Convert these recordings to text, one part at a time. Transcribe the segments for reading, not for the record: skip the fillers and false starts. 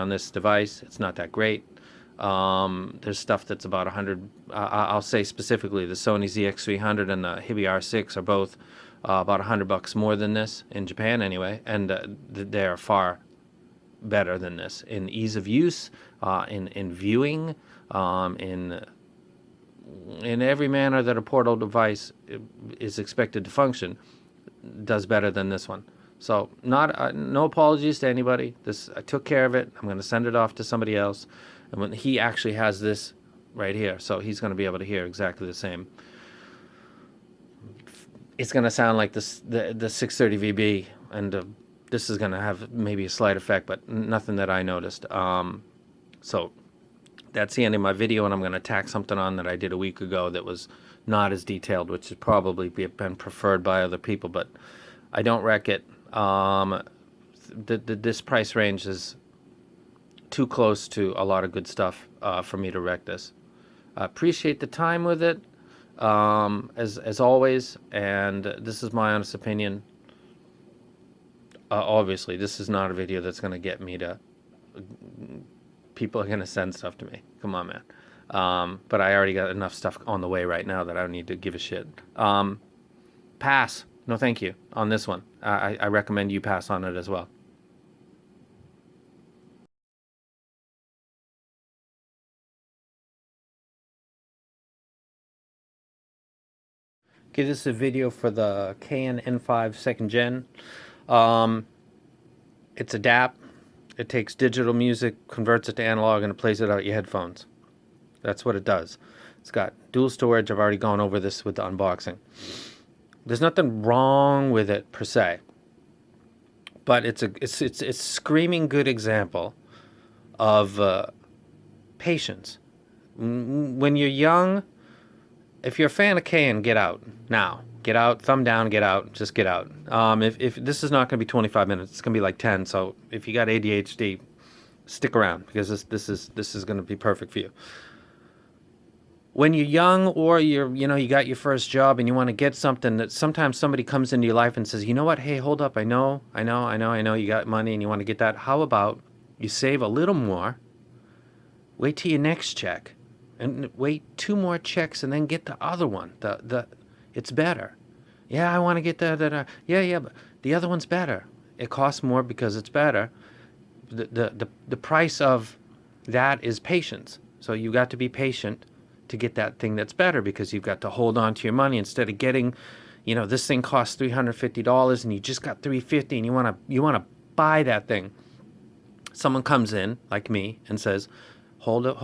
on this device. It's not that great. There's stuff that's about 100. I'll say specifically the Sony ZX300 and the IMO R6 are both about $100 more than this in Japan anyway, and they are far better than this in ease of use, in viewing, in every manner that a portable device is expected to function. Does better than this one. So no apologies to anybody. I took care of it. I'm going to send it off to somebody else, and when he actually has this right here, so he's going to be able to hear exactly the same. It's going to sound like the 630 VB, and this is going to have maybe a slight effect, but nothing that I noticed. So that's the end of my video, and I'm going to tack something on that I did a week ago that was not as detailed, which would probably been preferred by other people, but I don't wreck it. This price range is too close to a lot of good stuff for me to wreck this. I appreciate the time with it, as always, and this is my honest opinion. Obviously, this is not a video that's going to get me to... People are going to send stuff to me. Come on, man. But I already got enough stuff on the way right now that I don't need to give a shit. Pass. No thank you on this one. I recommend you pass on it as well. Okay, this is a video for the Cayin N5 2nd Gen. It's a DAP. It takes digital music, converts it to analog, and it plays it out your headphones. That's what it does. It's got dual storage. I've already gone over this with the unboxing. There's nothing wrong with it per se, but it's a screaming good example of patience. When you're young, if you're a fan of Cayin, get out now. Get out, thumb down, get out, just get out. If this is not going to be 25 minutes, it's going to be like 10. So if you got ADHD, stick around, because this is going to be perfect for you. When you're young, or you got your first job and you want to get something, that sometimes somebody comes into your life and says, you know what, hey, hold up, I know you got money and you want to get that. How about you save a little more, wait till your next check, and wait 2 more checks and then get the other one. It's better. Yeah, I want to get that. Yeah, but the other one's better. It costs more because it's better. The price of that is patience. So you got to be patient to get that thing that's better, because you've got to hold on to your money instead of getting, this thing costs $350 and you just got $350 and you want to buy that thing. Someone comes in like me and says, hold up.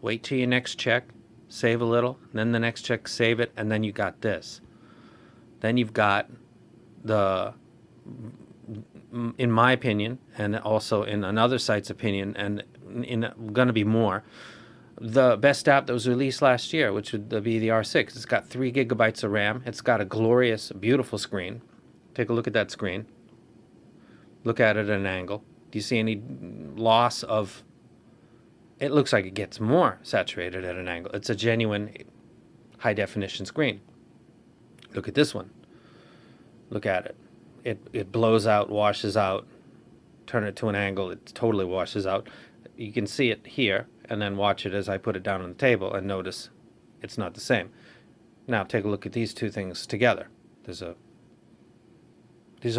Wait till your next check, save a little, then the next check, save it, and then you got this. Then you've got in my opinion, and also in another site's opinion, and going to be more, the best app that was released last year, which would be the R6. It's got 3 gigabytes of RAM. It's got a glorious, beautiful screen. Take a look at that screen. Look at it at an angle. Do you see any loss of... It looks like it gets more saturated at an angle. It's a genuine high-definition screen. Look at this one. Look at it. It blows out, washes out. Turn it to an angle, it totally washes out. You can see it here, and then watch it as I put it down on the table, and notice it's not the same. Now take a look at these two things together. These are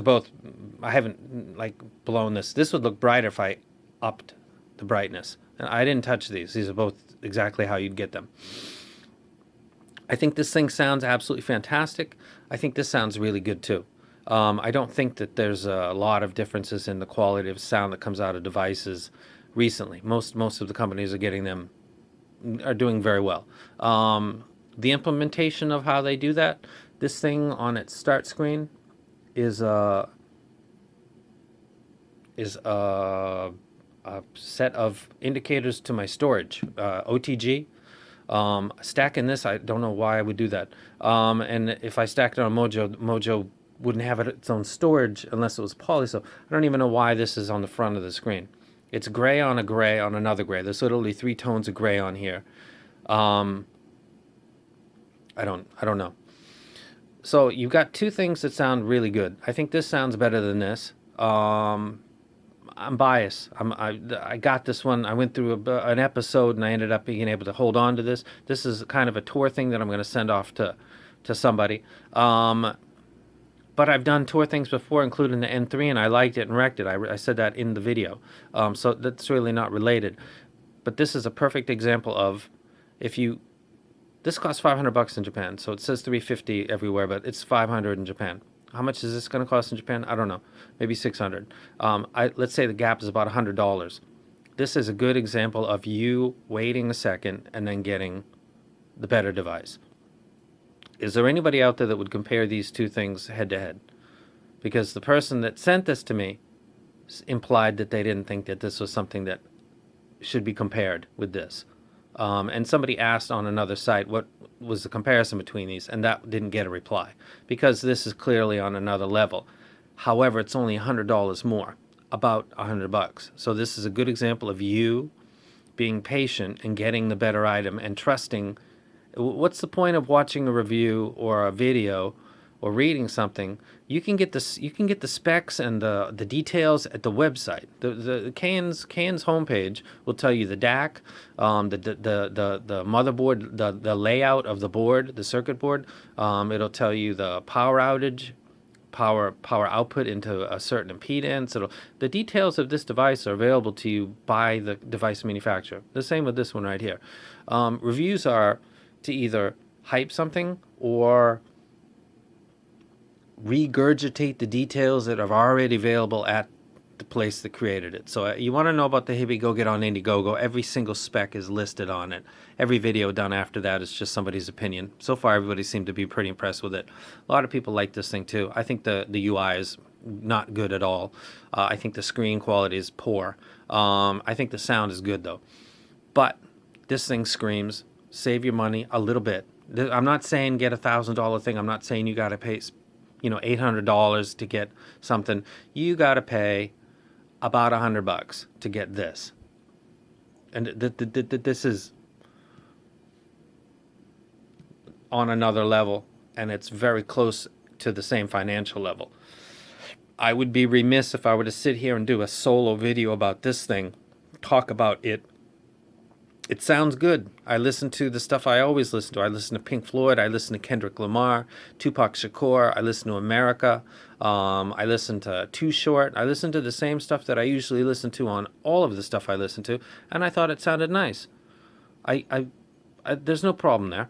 both... I haven't blown this. This would look brighter if I upped the brightness. And I didn't touch these. These are both exactly how you'd get them. I think this thing sounds absolutely fantastic. I think this sounds really good too. I don't think that there's a lot of differences in the quality of sound that comes out of devices recently. Most of the companies are doing very well. The implementation of how they do that, this thing on its start screen is a set of indicators to my storage, OTG. Stacking this, I don't know why I would do that. And if I stacked it on Mojo wouldn't have its own storage unless it was poly, so I don't even know why this is on the front of the screen. It's gray on another gray. There's literally 3 tones of gray on here. I don't know. So you've got 2 things that sound really good. I think this sounds better than this. I'm biased. I got this one. I went through an episode, and I ended up being able to hold on to this. This is kind of a tour thing that I'm going to send off to somebody. But I've done tour things before, including the N3, and I liked it and wrecked it. I said that in the video. So that's really not related. But this is a perfect example of this costs $500 in Japan. So it says $350 everywhere, but it's $500 in Japan. How much is this going to cost in Japan? I don't know. Maybe $600. Let's say the gap is about $100. This is a good example of you waiting a second and then getting the better device. Is there anybody out there that would compare these two things head to head? Because the person that sent this to me implied that they didn't think that this was something that should be compared with this. And somebody asked on another site what was the comparison between these, and that didn't get a reply because this is clearly on another level. However, it's only $100 more, about $100. So this is a good example of you being patient and getting the better item and trusting. What's the point of watching a review or a video or reading something? You can get this. You can get the specs and the details at the website. The Cayin's homepage will tell you the DAC, the motherboard, the layout of the board, the circuit board. It'll tell you the power outage, power output into a certain impedance. The details of this device are available to you by the device manufacturer. The same with this one right here. Reviews are to either hype something or regurgitate the details that are already available at the place that created it. So you want to know about the Hibi, go get on Indiegogo. Every single spec is listed on it. Every video done after that is just somebody's opinion. So far, everybody seemed to be pretty impressed with it. A lot of people like this thing too. I think the UI is not good at all. I think the screen quality is poor. I think the sound is good though. But this thing screams, save your money a little bit. I'm not saying get $1,000 thing. I'm not saying you got to pay $800 to get something. You got to pay about $100 to get this. And this is on another level, and it's very close to the same financial level. I would be remiss if I were to sit here and do a solo video about this thing, talk about it. It sounds good. I listen to the stuff I always listen to. I listen to Pink Floyd. I listen to Kendrick Lamar, Tupac Shakur. I listen to America. I listen to Too Short. I listen to the same stuff that I usually listen to on all of the stuff I listen to, and I thought it sounded nice. There's no problem there.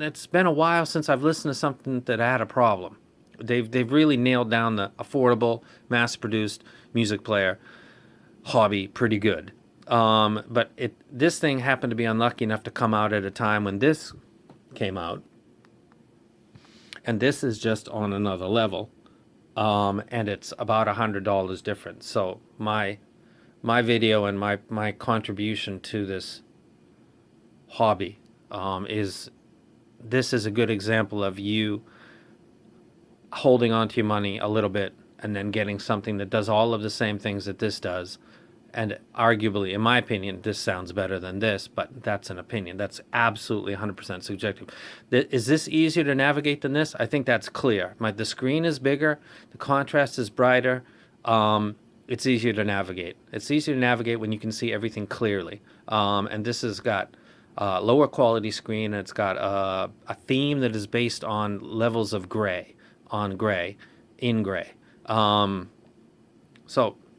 It's been a while since I've listened to something that had a problem. They've really nailed down the affordable, mass-produced music player hobby pretty good. But this thing happened to be unlucky enough to come out at a time when this came out, and this is just on another level, and it's about $100 difference. So my video and my contribution to this hobby is a good example of you holding on to your money a little bit and then getting something that does all of the same things that this does. And arguably, in my opinion, this sounds better than this, but that's an opinion. That's absolutely 100% subjective. Is this easier to navigate than this? I think that's clear. The screen is bigger. The contrast is brighter. It's easier to navigate. It's easier to navigate when you can see everything clearly. And this has got a lower quality screen, and it's got a theme that is based on levels of gray, in gray. So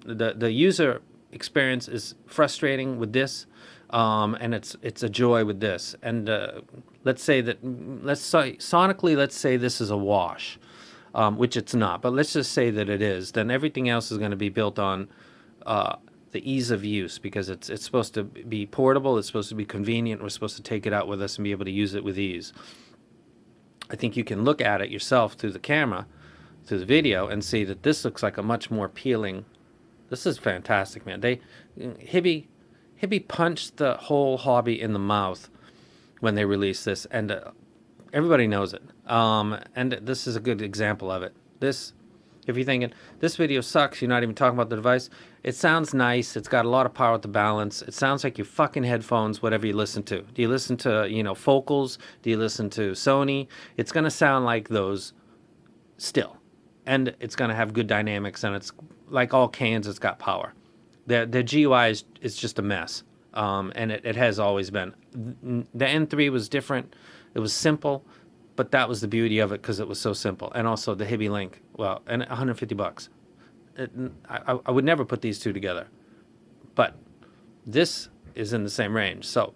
the user experience is frustrating with this, and it's a joy with this. And let's say sonically, let's say this is a wash, which it's not, but let's just say that it is. Then everything else is going to be built on the ease of use, because it's supposed to be portable, it's supposed to be convenient, we're supposed to take it out with us and be able to use it with ease. I think you can look at it yourself through the camera, through the video, and see that this looks like a much more appealing. This is fantastic, man. Hibi punched the whole hobby in the mouth when they released this, and everybody knows it. And this is a good example of it. If you're thinking, this video sucks, you're not even talking about the device, it sounds nice, it's got a lot of power with the balance, it sounds like your fucking headphones, whatever you listen to. Do you listen to, Focals? Do you listen to Sony? It's going to sound like those still. and it's going to have good dynamics, and it's like all Cayens, it's got power. The GUI is just a mess, and it has always been. The N3 was different. It was simple, but that was the beauty of it because it was so simple. And also the Hibby Link, well, and $150. I would never put these two together, but this is in the same range. So,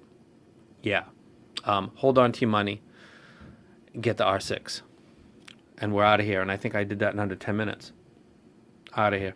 yeah, hold on to your money, get the R6, and we're out of here. And I think I did that in under 10 minutes. Out of here.